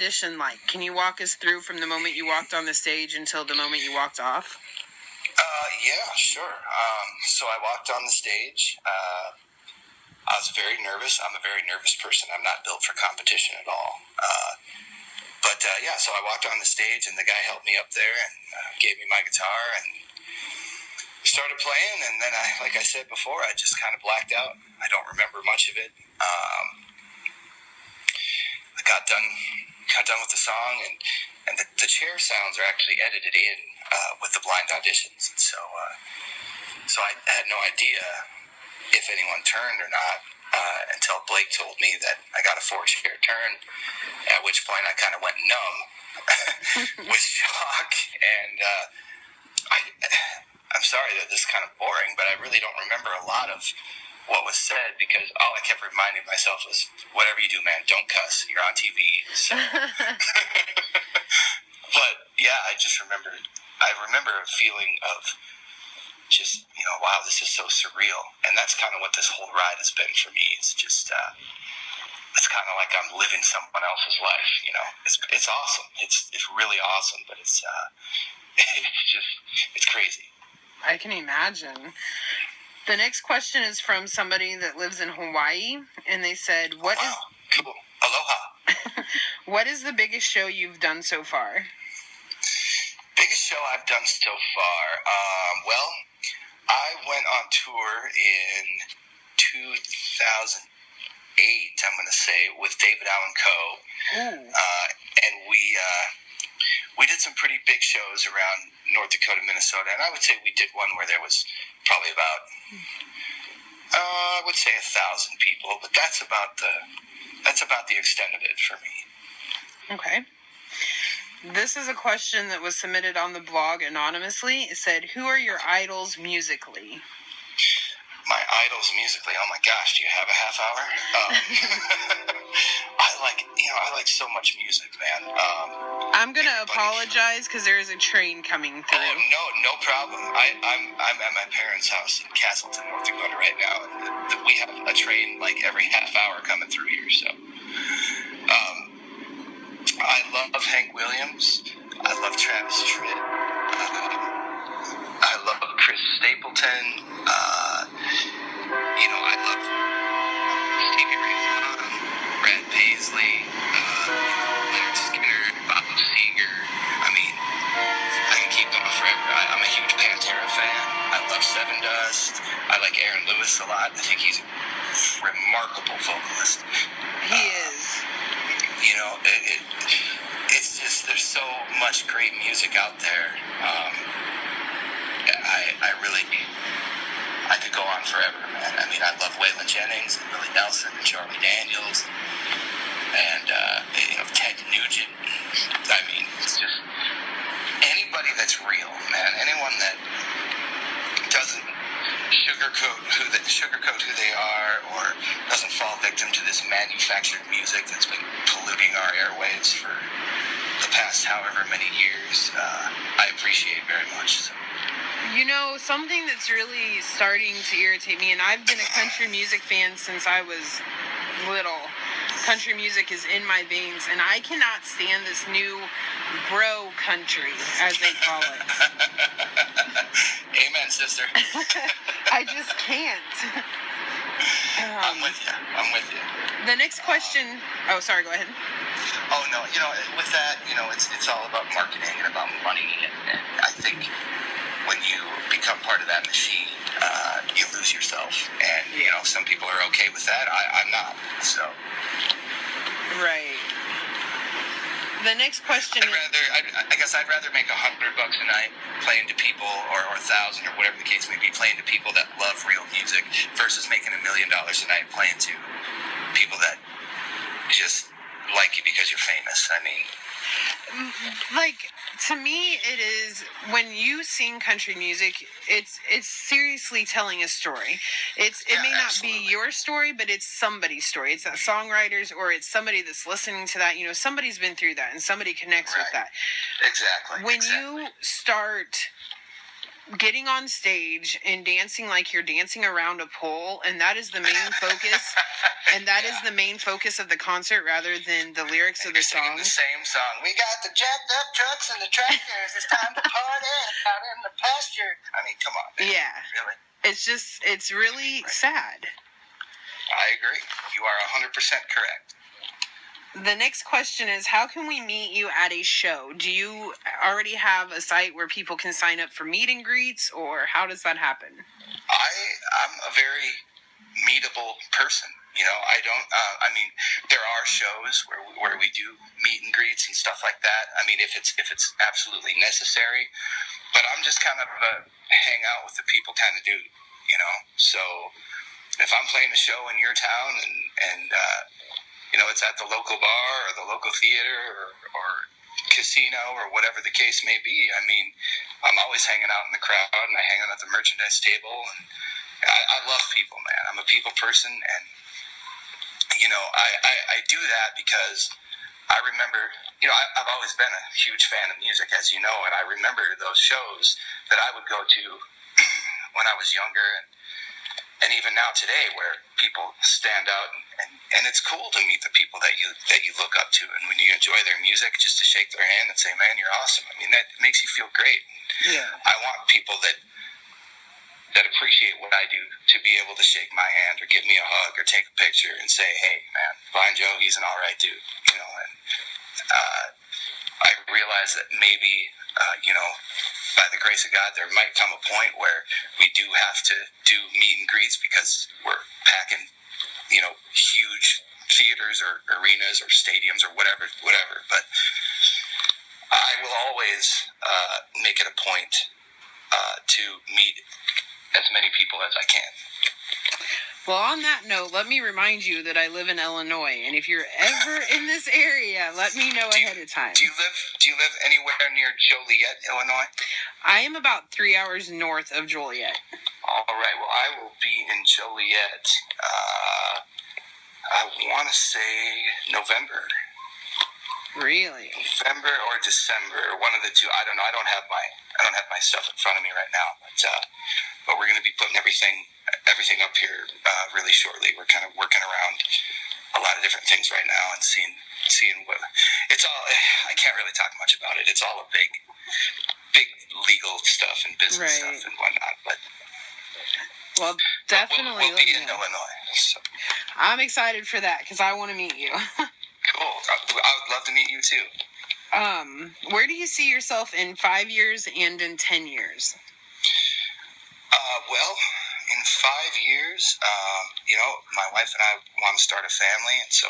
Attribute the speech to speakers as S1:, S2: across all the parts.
S1: audition like? Can you walk us through from the moment you walked on the stage until the moment you walked off?
S2: Yeah, sure. So I walked on the stage. I was very nervous. I'm a very nervous person. I'm not built for competition at all. So I walked on the stage, and the guy helped me up there and gave me my guitar and started playing. And then, like I said before, I just kind of blacked out. I don't remember much of it. I got done with the song, and the chair sounds are actually edited in with the blind auditions. So I had no idea if anyone turned or not until Blake told me that I got a 4-chair turn, at which point I kind of went numb with shock. And I'm sorry that this is kind of boring, but I really don't remember a lot of what was said, because all I kept reminding myself was, whatever you do, man, don't cuss. You're on TV. So. But yeah, I remember a feeling of just, wow, this is so surreal. And that's kind of what this whole ride has been for me. It's just, it's kind of like I'm living someone else's life, It's awesome. It's really awesome, but it's crazy.
S1: I can imagine. The next question is from somebody that lives in Hawaii, and they said,
S2: Cool. Aloha.
S1: What is the biggest show you've done so far?
S2: Biggest show I've done so far? Well, I went on tour in 2008, I'm going to say, with David Allan Coe. And we did some pretty big shows around North Dakota, Minnesota, and I would say we did one where there was probably about, I would say 1,000 people, but that's about the extent of it for me.
S1: Okay. This is a question that was submitted on the blog anonymously. It said, who are your idols musically?
S2: My idols musically? Oh my gosh, do you have a half hour? I like so much music, man.
S1: I'm going to apologize because there is a train coming through.
S2: Oh, no problem. I'm at my parents' house in Castleton, North Dakota right now. And we have a train like every half hour coming through here, so. I love Hank Williams. I love Travis Tritt. I love Chris Stapleton. I love Stevie Ray Vaughan, Brad Paisley, Leonard Skinner, Bob Seger. I mean, I can keep going forever. I'm a huge Pantera fan. I love Seven Dust. I like Aaron Lewis a lot. I think he's a remarkable vocalist.
S1: He is.
S2: It's just, there's so much great music out there. I could go on forever, man. I mean, I love Waylon Jennings and Willie Nelson and Charlie Daniels and, Ted Nugent. I mean, it's just anybody that's real, man. Anyone that doesn't sugarcoat who they are, or doesn't fall victim to this manufactured music that's been polluting our airwaves for the past however many years, I appreciate very much. So.
S1: Something that's really starting to irritate me, and I've been a country music fan since I was little. Country music is in my veins, and I cannot stand this new bro country, as they call it.
S2: Amen, sister.
S1: I just can't.
S2: I'm with you.
S1: The next question... Oh, sorry, go ahead.
S2: Oh, no, with that, it's all about marketing and about money, and I think when you become part of that machine, you lose yourself, and, some people are okay with that. I'm not, so...
S1: Right. The next question
S2: I guess I'd rather make $100 a night playing to people, or 1,000, or whatever the case may be, playing to people that love real music, versus making $1 million a night playing to people that just like you because you're famous. I mean,
S1: to me, it is, when you sing country music, it's seriously telling a story. It may not be your story, but it's somebody's story. It's that songwriter's, or it's somebody that's listening to that. Somebody's been through that, and somebody connects with that.
S2: Exactly.
S1: When you start getting on stage and dancing like you're dancing around a pole, and that is the main focus. And that is the main focus of the concert rather than the lyrics of the song.
S2: The same song. We got the jacked up trucks and the tractors. It's time to party out in the pasture. I mean, come on, man.
S1: Yeah.
S2: Really?
S1: It's really sad.
S2: I agree. You are 100% correct.
S1: The next question is, how can we meet you at a show? Do you already have a site where people can sign up for meet and greets, or how does that happen?
S2: I'm a very meetable person. You know, I don't, there are shows where we do meet and greets and stuff like that. I mean, if it's absolutely necessary, but I'm just kind of hang out with the people kind of dude, you know? So if I'm playing a show in your town and you know, it's at the local bar or the local theater or casino or whatever the case may be, I mean, I'm always hanging out in the crowd and I hang out at the merchandise table. And I love people, man. I'm a people person, and you know, I do that because I remember, you know, I've always been a huge fan of music, as you know, and I remember those shows that I would go to when I was younger, and even now today, where people stand out, and it's cool to meet the people that you look up to, and when you enjoy their music, just to shake their hand and say, "Man, you're awesome." I mean, that makes you feel great.
S1: Yeah.
S2: I want people that appreciate what I do to be able to shake my hand or give me a hug or take a picture and say, "Hey, man, Blind Joe, he's an all right dude," you know. And I realize that maybe, you know, by the grace of God, there might come a point where we do have to do meet and greets because we're packing, you know, huge theaters or arenas or stadiums or whatever. But I will always make it a point to meet as many people as I can.
S1: Well, on that note, let me remind you that I live in Illinois, and if you're ever in this area, let me know ahead of time.
S2: Do you live anywhere near Joliet, Illinois?
S1: I am about 3 hours north of Joliet.
S2: All right. Well, I will be in Joliet. I want to say November.
S1: Really?
S2: November or December, one of the two. I don't know. I don't have my stuff in front of me right now, but we're going to be putting everything up here really shortly. We're kind of working around a lot of different things right now and seeing what it's all. I can't really talk much about it. It's all a big legal stuff and business stuff and whatnot. But
S1: well, definitely
S2: we'll be in Illinois. So.
S1: I'm excited for that because I want to meet you.
S2: Cool. I would love to meet you too.
S1: Where do you see yourself in 5 years and in 10 years?
S2: Well, in 5 years, you know, my wife and I want to start a family, and so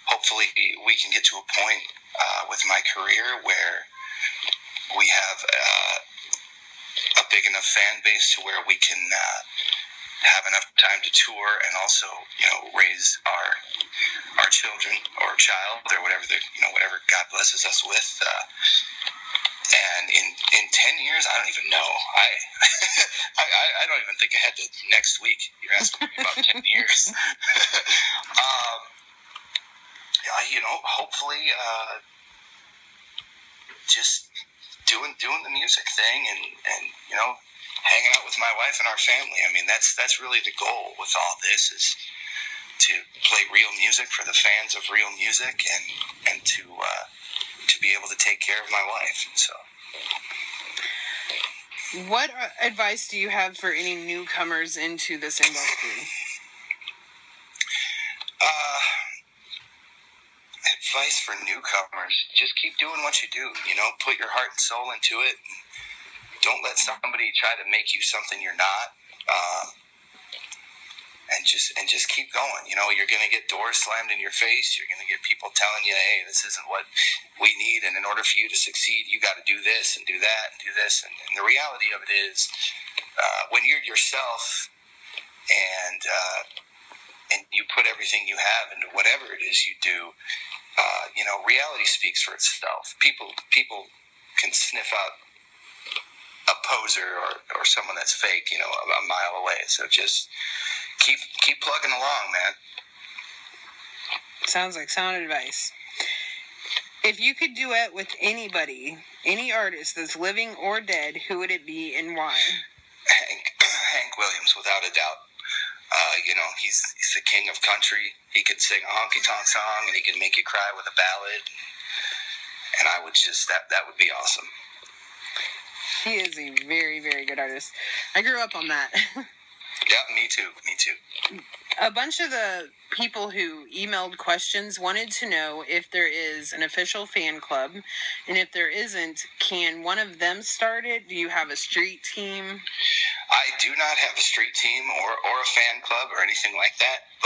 S2: hopefully we can get to a point with my career where we have a big enough fan base to where we can have enough time to tour and also, you know, raise our children or child or whatever God blesses us with. And in 10 years, I don't even know. I don't even think ahead to next week. You're asking me about 10 years. You know, hopefully, just doing the music thing and you know, hanging out with my wife and our family. I mean, that's really the goal with all this, is to play real music for the fans of real music and to be able to take care of my wife. So,
S1: what advice do you have for any newcomers into this industry?
S2: Advice for newcomers: just keep doing what you do. You know, put your heart and soul into it. Don't let somebody try to make you something you're not. And just keep going. You know, you're going to get doors slammed in your face. You're going to get people telling you, "Hey, this isn't what we need, and in order for you to succeed, you got to do this and do that and do this." And the reality of it is, when you're yourself and you put everything you have into whatever it is you do, you know, reality speaks for itself. People can sniff out a poser or someone that's fake, you know, a mile away. So just keep plugging along, man.
S1: Sounds like sound advice. If you could duet with anybody, any artist that's living or dead, who would it be and why?
S2: Hank Williams, without a doubt. He's the king of country. He could sing a honky-tonk song, and he can make you cry with a ballad. And I would just, that would be awesome.
S1: He is a very, very good artist. I grew up on that.
S2: Yeah, me too.
S1: A bunch of the people who emailed questions wanted to know if there is an official fan club, and if there isn't, can one of them start it? Do you have a street team?
S2: I do not have a street team or a fan club or anything like that, but